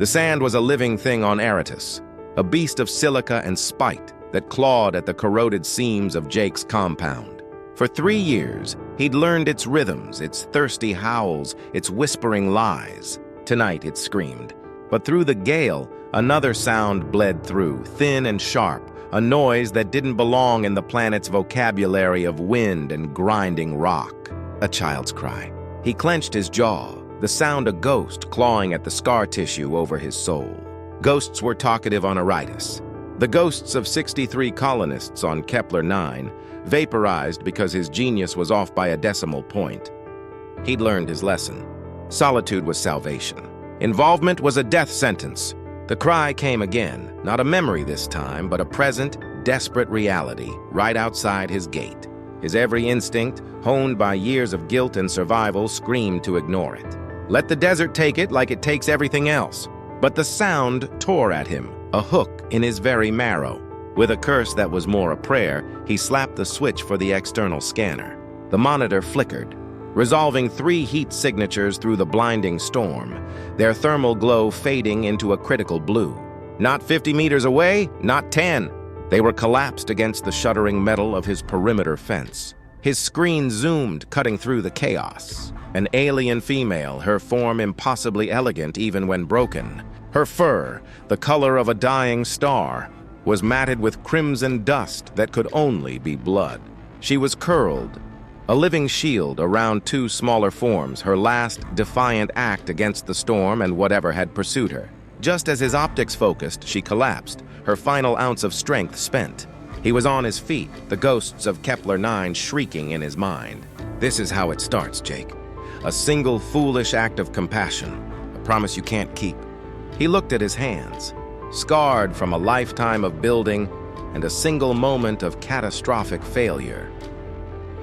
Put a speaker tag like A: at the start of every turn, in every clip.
A: The sand was a living thing on Aritus, a beast of silica and spite that clawed at the corroded seams of Jake's compound. For 3 years, he'd learned its rhythms, its thirsty howls, its whispering lies. Tonight it screamed. But through the gale, another sound bled through, thin and sharp, a noise that didn't belong in the planet's vocabulary of wind and grinding rock. A child's cry. He clenched his jaw, the sound a ghost clawing at the scar tissue over his soul. Ghosts were talkative on Aritus. The ghosts of 63 colonists on Kepler 9 vaporized because his genius was off by a decimal point. He'd learned his lesson. Solitude was salvation. Involvement was a death sentence. The cry came again, not a memory this time, but a present, desperate reality right outside his gate. His every instinct, honed by years of guilt and survival, screamed to ignore it. Let the desert take it like it takes everything else. But the sound tore at him, a hook in his very marrow. With a curse that was more a prayer, he slapped the switch for the external scanner. The monitor flickered, resolving 3 heat signatures through the blinding storm, their thermal glow fading into a critical blue. Not 50 meters away, not 10. They were collapsed against the shuddering metal of his perimeter fence. His screen zoomed, cutting through the chaos. An alien female, her form impossibly elegant even when broken. Her fur, the color of a dying star, was matted with crimson dust that could only be blood. She was curled, a living shield around 2 smaller forms, her last defiant act against the storm and whatever had pursued her. Just as his optics focused, she collapsed, her final ounce of strength spent. He was on his feet, the ghosts of Kepler 9 shrieking in his mind. This is how it starts, Jake. A single foolish act of compassion, a promise you can't keep. He looked at his hands, scarred from a lifetime of building and a single moment of catastrophic failure.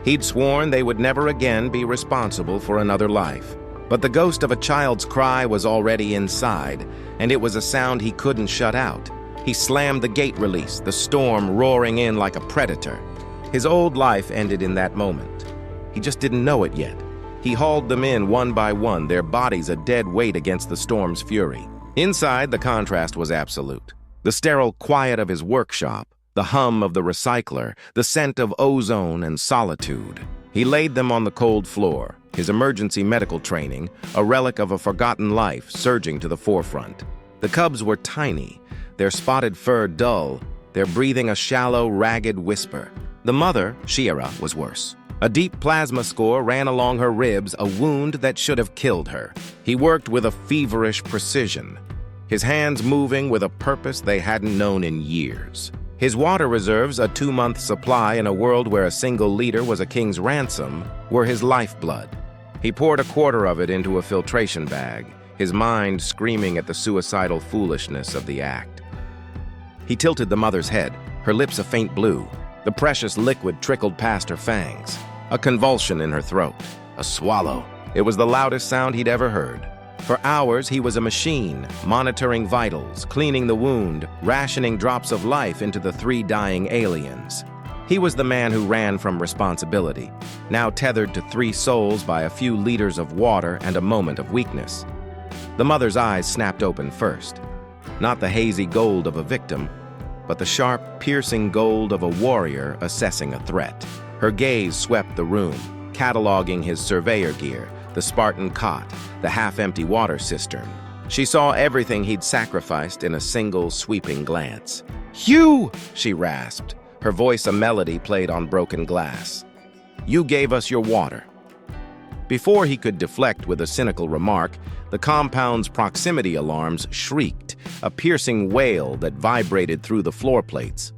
A: He'd sworn they would never again be responsible for another life. But the ghost of a child's cry was already inside, and it was a sound he couldn't shut out. He slammed the gate release, the storm roaring in like a predator. His old life ended in that moment. He just didn't know it yet. He hauled them in one by one, their bodies a dead weight against the storm's fury. Inside, the contrast was absolute. The sterile quiet of his workshop, the hum of the recycler, the scent of ozone and solitude. He laid them on the cold floor, his emergency medical training, a relic of a forgotten life, surging to the forefront. The cubs were tiny, their spotted fur dull, their breathing a shallow, ragged whisper. The mother, Shiera, was worse. A deep plasma score ran along her ribs, a wound that should have killed her. He worked with a feverish precision, his hands moving with a purpose they hadn't known in years. His water reserves, a 2-month supply in a world where a single liter was a king's ransom, were his lifeblood. He poured a quarter of it into a filtration bag, his mind screaming at the suicidal foolishness of the act. He tilted the mother's head, her lips a faint blue. The precious liquid trickled past her fangs. A convulsion in her throat. A swallow. It was the loudest sound he'd ever heard. For hours, he was a machine, monitoring vitals, cleaning the wound, rationing drops of life into the 3 dying aliens. He was the man who ran from responsibility, now tethered to 3 souls by a few liters of water and a moment of weakness. The mother's eyes snapped open first. Not the hazy gold of a victim, but the sharp, piercing gold of a warrior assessing a threat. Her gaze swept the room, cataloging his surveyor gear, the Spartan cot, the half-empty water cistern. She saw everything he'd sacrificed in a single, sweeping glance. "You!" she rasped, her voice a melody played on broken glass. "You gave us your water." Before he could deflect with a cynical remark, the compound's proximity alarms shrieked, a piercing wail that vibrated through the floor plates.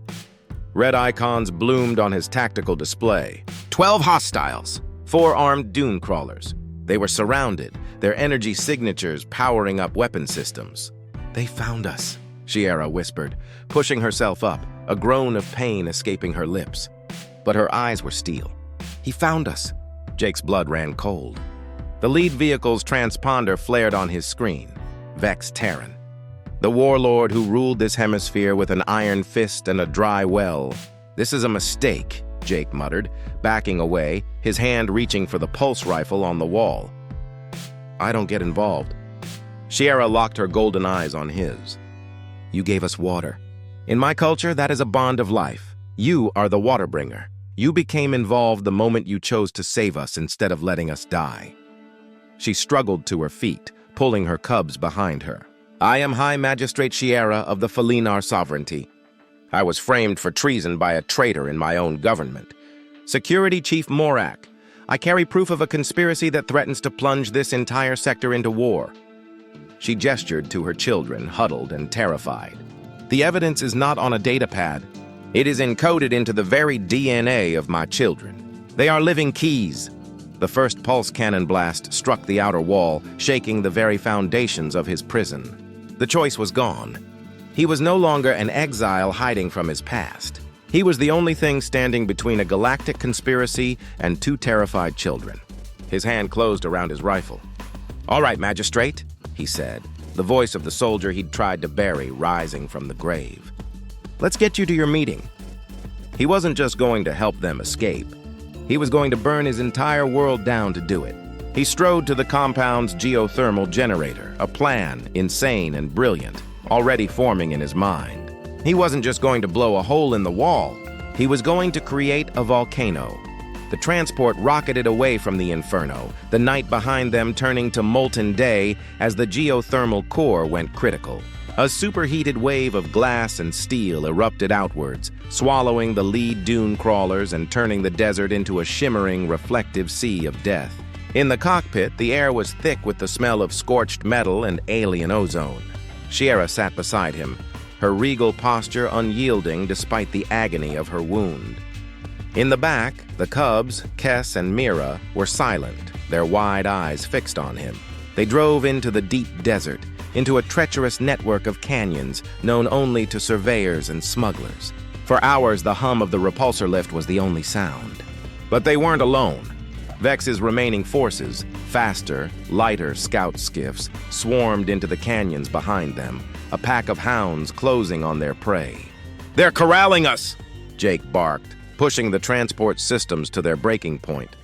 A: Red icons bloomed on his tactical display. 12 hostiles, 4 armed dune crawlers. They were surrounded, their energy signatures powering up weapon systems. "They found us," Shiera whispered, pushing herself up, a groan of pain escaping her lips. But her eyes were steel. "He found us." Jake's blood ran cold. The lead vehicle's transponder flared on his screen. Vex Terran. The warlord who ruled this hemisphere with an iron fist and a dry well. "This is a mistake," Jake muttered, backing away, his hand reaching for the pulse rifle on the wall. "I don't get involved." Sierra locked her golden eyes on his. You gave us water. In my culture, that is a bond of life. You are the water bringer. You became involved the moment you chose to save us instead of letting us die. She struggled to her feet, pulling her cubs behind her. I am High Magistrate Sierra of the Felinar sovereignty. I was framed for treason by a traitor in my own government. Security Chief Morak, I carry proof of a conspiracy that threatens to plunge this entire sector into war. She gestured to her children, huddled and terrified. The evidence is not on a data pad. It is encoded into the very DNA of my children. They are living keys. The first pulse cannon blast struck the outer wall, shaking the very foundations of his prison. The choice was gone. He was no longer an exile hiding from his past. He was the only thing standing between a galactic conspiracy and two terrified children. His hand closed around his rifle. "All right, Magistrate," he said, the voice of the soldier he'd tried to bury rising from the grave. "Let's get you to your meeting." He wasn't just going to help them escape. He was going to burn his entire world down to do it. He strode to the compound's geothermal generator, a plan, insane and brilliant, already forming in his mind. He wasn't just going to blow a hole in the wall. He was going to create a volcano. The transport rocketed away from the inferno, the night behind them turning to molten day as the geothermal core went critical. A superheated wave of glass and steel erupted outwards, swallowing the lead dune crawlers and turning the desert into a shimmering, reflective sea of death. In the cockpit, the air was thick with the smell of scorched metal and alien ozone. Sierra sat beside him, her regal posture unyielding despite the agony of her wound. In the back, the cubs, Kes and Mira, were silent, their wide eyes fixed on him. They drove into the deep desert, into a treacherous network of canyons known only to surveyors and smugglers. For hours, the hum of the repulsor lift was the only sound. But they weren't alone. Vex's remaining forces, faster, lighter scout skiffs, swarmed into the canyons behind them, a pack of hounds closing on their prey. "They're corralling us!" Jake barked, pushing the transport systems to their breaking point.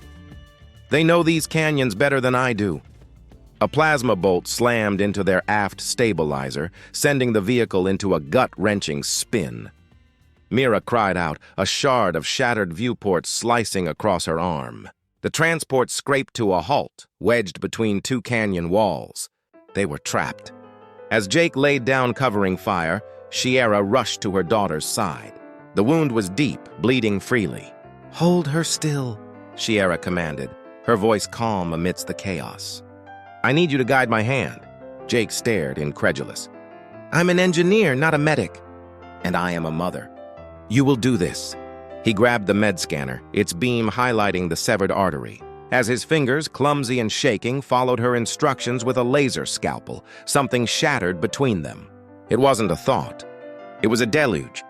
A: "They know these canyons better than I do." A plasma bolt slammed into their aft stabilizer, sending the vehicle into a gut-wrenching spin. Mira cried out, a shard of shattered viewport slicing across her arm. The transport scraped to a halt, wedged between two canyon walls. They were trapped. As Jake laid down covering fire, Sierra rushed to her daughter's side. The wound was deep, bleeding freely. "Hold her still," Sierra commanded, her voice calm amidst the chaos. "I need you to guide my hand." Jake stared, incredulous. "I'm an engineer, not a medic. And I am a mother. You will do this." He grabbed the med scanner, its beam highlighting the severed artery. As his fingers, clumsy and shaking, followed her instructions with a laser scalpel, something shattered between them. It wasn't a thought. It was a deluge,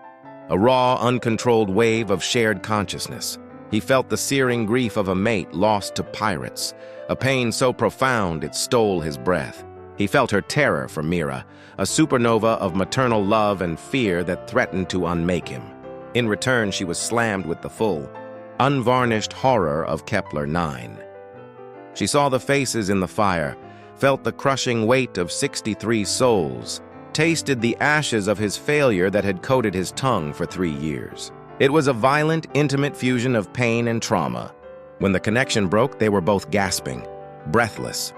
A: a raw, uncontrolled wave of shared consciousness. He felt the searing grief of a mate lost to pirates, a pain so profound it stole his breath. He felt her terror for Mira, a supernova of maternal love and fear that threatened to unmake him. In return, she was slammed with the full, unvarnished horror of Kepler 9. She saw the faces in the fire, felt the crushing weight of 63 souls, tasted the ashes of his failure that had coated his tongue for 3 years. It was a violent, intimate fusion of pain and trauma. When the connection broke, they were both gasping, breathless.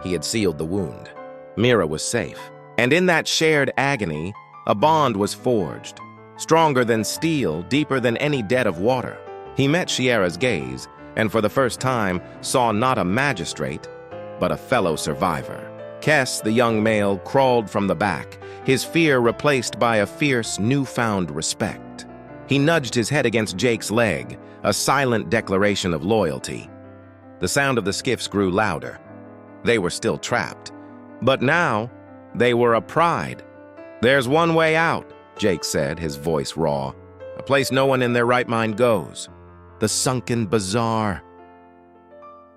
A: He had sealed the wound. Mira was safe. And in that shared agony, a bond was forged. Stronger than steel, deeper than any debt of water. He met Sierra's gaze, and for the first time saw not a magistrate, but a fellow survivor. Kes, the young male, crawled from the back, his fear replaced by a fierce, newfound respect. He nudged his head against Jake's leg, a silent declaration of loyalty. The sound of the skiffs grew louder. They were still trapped. But now, they were a pride. "There's one way out," Jake said, his voice raw. "A place no one in their right mind goes. The sunken bazaar."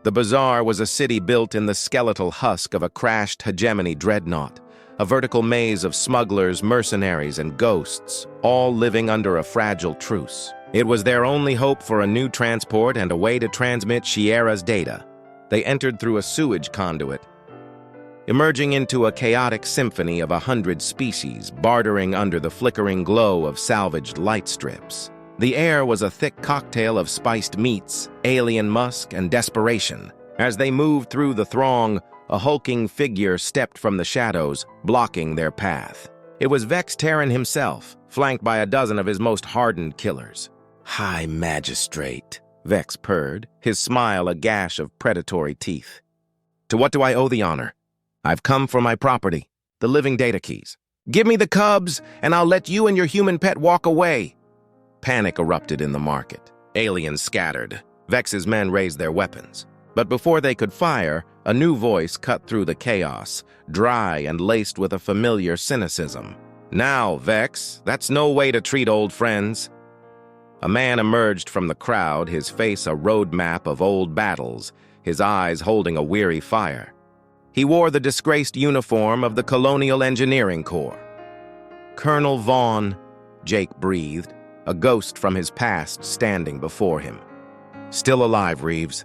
A: The bazaar was a city built in the skeletal husk of a crashed hegemony dreadnought, a vertical maze of smugglers, mercenaries, and ghosts, all living under a fragile truce. It was their only hope for a new transport and a way to transmit Sierra's data. They entered through a sewage conduit. emerging into a chaotic symphony of 100 species bartering under the flickering glow of salvaged light strips. The air was a thick cocktail of spiced meats, alien musk, and desperation. As they moved through the throng, a hulking figure stepped from the shadows, blocking their path. It was Vex Terran himself, flanked by a dozen of his most hardened killers. "High Magistrate," Vex purred, his smile a gash of predatory teeth. "To what do I owe the honor? I've come for my property, the living data keys. Give me the cubs, and I'll let you and your human pet walk away." Panic erupted in the market. Aliens scattered. Vex's men raised their weapons. But before they could fire, a new voice cut through the chaos, dry and laced with a familiar cynicism. "Now, Vex, that's no way to treat old friends." A man emerged from the crowd, his face a roadmap of old battles, his eyes holding a weary fire. He wore the disgraced uniform of the Colonial Engineering Corps. "Colonel Vaughn," Jake breathed, a ghost from his past standing before him. "Still alive, Reeves."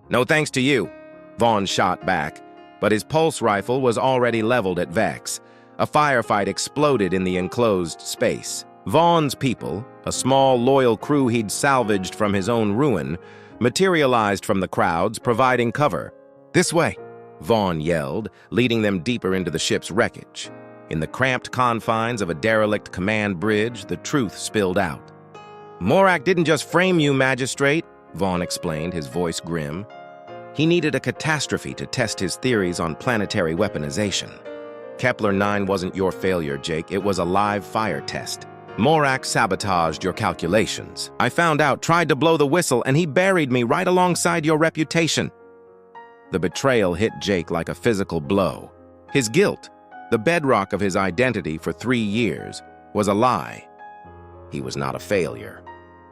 A: "No thanks to you," Vaughn shot back, but his pulse rifle was already leveled at Vex. A firefight exploded in the enclosed space. Vaughn's people, a small, loyal crew he'd salvaged from his own ruin, materialized from the crowds, providing cover. "This way," Vaughn yelled, leading them deeper into the ship's wreckage. In the cramped confines of a derelict command bridge, the truth spilled out. "Morak didn't just frame you, Magistrate," Vaughn explained, his voice grim. "He needed a catastrophe to test his theories on planetary weaponization. Kepler 9 wasn't your failure, Jake. It was a live fire test. Morak sabotaged your calculations. I found out, tried to blow the whistle, and he buried me right alongside your reputation." The betrayal hit Jake like a physical blow. His guilt, the bedrock of his identity for 3 years, was a lie. He was not a failure.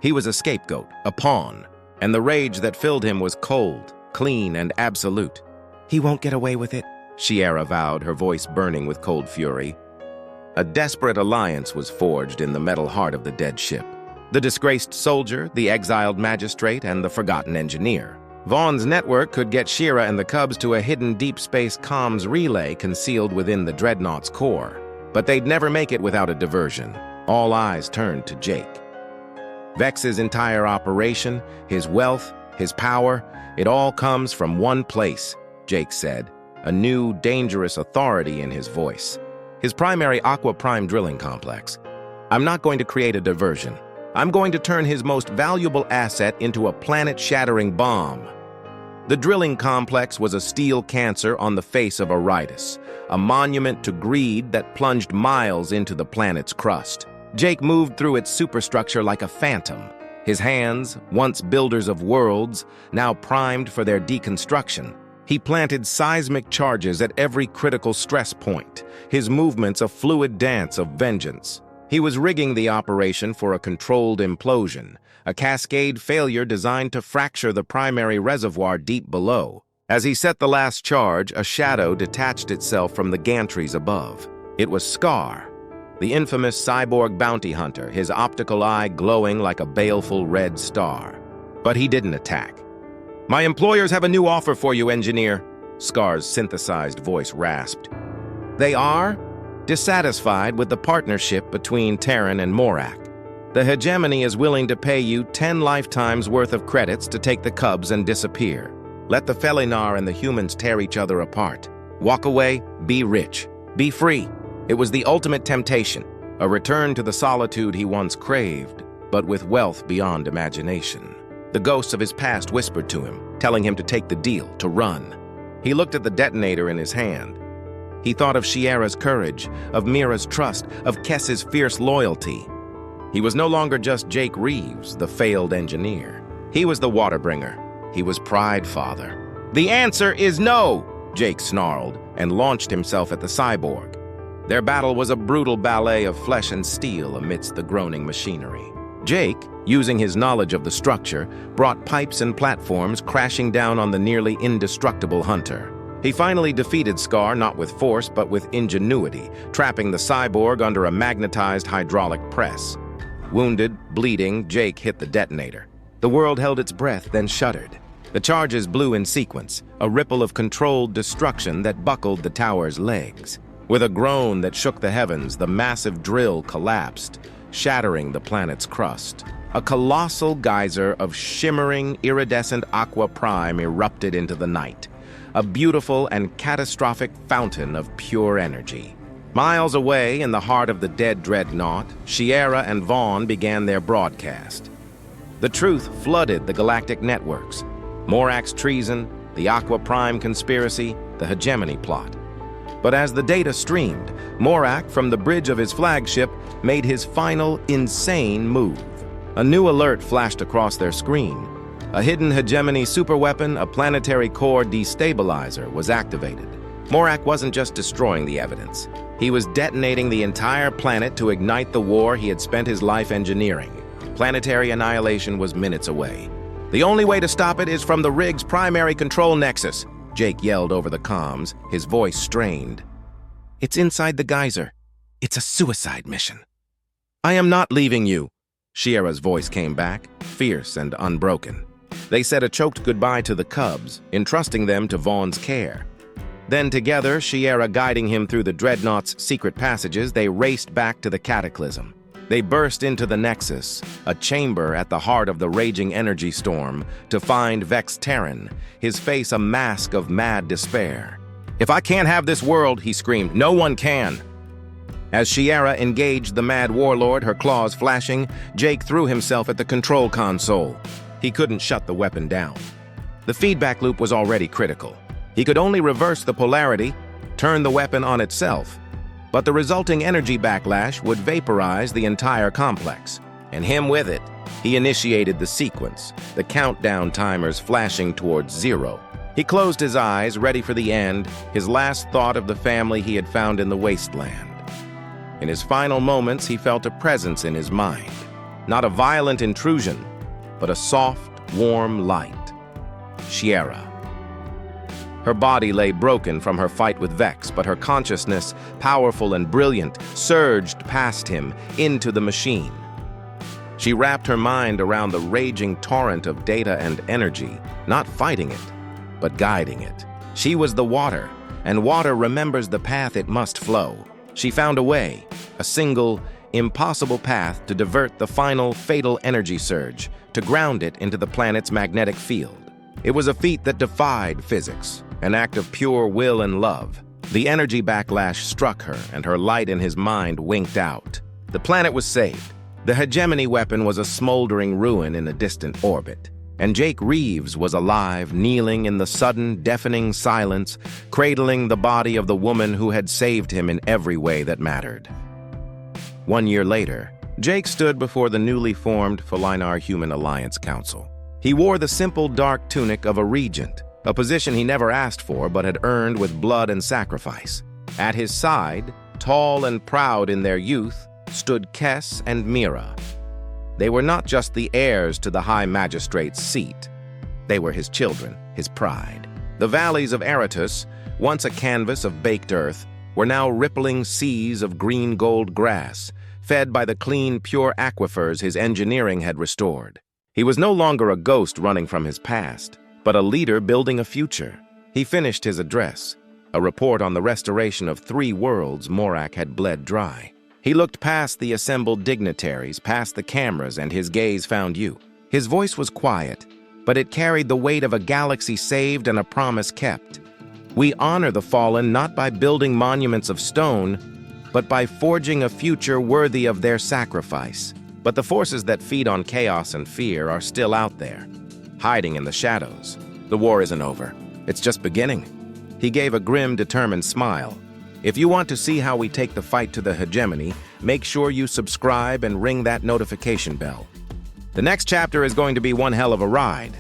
A: He was a scapegoat, a pawn, and the rage that filled him was cold, clean, and absolute. "He won't get away with it," Shiera vowed, her voice burning with cold fury. A desperate alliance was forged in the metal heart of the dead ship. The disgraced soldier, the exiled magistrate, and the forgotten engineer. Vaughn's network could get Shiera and the Cubs to a hidden deep space comms relay concealed within the Dreadnought's core. But they'd never make it without a diversion. All eyes turned to Jake. Vex's entire operation, his wealth, his power, it all comes from one place, Jake said, a new, dangerous authority in his voice. His primary Aqua Prime drilling complex. "I'm not going to create a diversion. I'm going to turn his most valuable asset into a planet-shattering bomb." The drilling complex was a steel cancer on the face of Aritus, a monument to greed that plunged miles into the planet's crust. Jake moved through its superstructure like a phantom, his hands, once builders of worlds, now primed for their deconstruction. He planted seismic charges at every critical stress point, his movements a fluid dance of vengeance. He was rigging the operation for a controlled implosion, a cascade failure designed to fracture the primary reservoir deep below. As he set the last charge, a shadow detached itself from the gantries above. It was Scar, the infamous cyborg bounty hunter, his optical eye glowing like a baleful red star. But he didn't attack. "My employers have a new offer for you, engineer," Scar's synthesized voice rasped. "They are dissatisfied with the partnership between Terran and Morak. The hegemony is willing to pay you 10 lifetimes worth of credits to take the Cubs and disappear. Let the Felinar and the humans tear each other apart. Walk away, be rich, be free." It was the ultimate temptation, a return to the solitude he once craved, but with wealth beyond imagination. The ghosts of his past whispered to him, telling him to take the deal, to run. He looked at the detonator in his hand. He thought of Shiera's courage, of Mira's trust, of Kess's fierce loyalty. He was no longer just Jake Reeves, the failed engineer. He was the waterbringer. He was Pride Father. "The answer is no," Jake snarled, and launched himself at the cyborg. Their battle was a brutal ballet of flesh and steel amidst the groaning machinery. Jake, using his knowledge of the structure, brought pipes and platforms crashing down on the nearly indestructible hunter. He finally defeated Scar not with force but with ingenuity, trapping the cyborg under a magnetized hydraulic press. Wounded, bleeding, Jake hit the detonator. The world held its breath, then shuddered. The charges blew in sequence, a ripple of controlled destruction that buckled the tower's legs. With a groan that shook the heavens, the massive drill collapsed, shattering the planet's crust. A colossal geyser of shimmering, iridescent aqua prime erupted into the night, a beautiful and catastrophic fountain of pure energy. Miles away, in the heart of the dead dreadnought, Sierra and Vaughn began their broadcast. The truth flooded the galactic networks. Morak's treason, the Aqua Prime conspiracy, the hegemony plot. But as the data streamed, Morak, from the bridge of his flagship, made his final insane move. A new alert flashed across their screen. A hidden hegemony superweapon, a planetary core destabilizer, was activated. Morak wasn't just destroying the evidence. He was detonating the entire planet to ignite the war he had spent his life engineering. Planetary annihilation was minutes away. "The only way to stop it is from the rig's primary control nexus," Jake yelled over the comms, his voice strained. "It's inside the geyser. It's a suicide mission." "I am not leaving you," Sierra's voice came back, fierce and unbroken. They said a choked goodbye to the cubs, entrusting them to Vaughn's care. Then together, Sierra guiding him through the dreadnought's secret passages, they raced back to the cataclysm. They burst into the Nexus, a chamber at the heart of the raging energy storm, to find Vex Terran, his face a mask of mad despair. "If I can't have this world," he screamed, "no one can." As Sierra engaged the mad warlord, her claws flashing, Jake threw himself at the control console. He couldn't shut the weapon down. The feedback loop was already critical. He could only reverse the polarity, turn the weapon on itself. But the resulting energy backlash would vaporize the entire complex, and him with it. He initiated the sequence, the countdown timers flashing towards zero. He closed his eyes, ready for the end, his last thought of the family he had found in the wasteland. In his final moments, he felt a presence in his mind. Not a violent intrusion, but a soft, warm light. Sierra. Her body lay broken from her fight with Vex, but her consciousness, powerful and brilliant, surged past him into the machine. She wrapped her mind around the raging torrent of data and energy, not fighting it, but guiding it. She was the water, and water remembers the path it must flow. She found a way, a single, impossible path to divert the final fatal energy surge, to ground it into the planet's magnetic field. It was a feat that defied physics, an act of pure will and love. The energy backlash struck her, and her light in his mind winked out. The planet was saved. The hegemony weapon was a smoldering ruin in a distant orbit. And Jake Reeves was alive, kneeling in the sudden, deafening silence, cradling the body of the woman who had saved him in every way that mattered. 1 year later, Jake stood before the newly formed Felinar Human Alliance Council. He wore the simple dark tunic of a regent, a position he never asked for but had earned with blood and sacrifice. At his side, tall and proud in their youth, stood Kess and Mira. They were not just the heirs to the High Magistrate's seat. They were his children, his pride. The valleys of Aritus, once a canvas of baked earth, were now rippling seas of green-gold grass, fed by the clean, pure aquifers his engineering had restored. He was no longer a ghost running from his past, but a leader building a future. He finished his address, a report on the restoration of 3 worlds Morak had bled dry. He looked past the assembled dignitaries, past the cameras, and his gaze found you. His voice was quiet, but it carried the weight of a galaxy saved and a promise kept. We honor the fallen not by building monuments of stone, but by forging a future worthy of their sacrifice. But the forces that feed on chaos and fear are still out there, hiding in the shadows. The war isn't over. It's just beginning. He gave a grim, determined smile. If you want to see how we take the fight to the hegemony, make sure you subscribe and ring that notification bell. The next chapter is going to be one hell of a ride.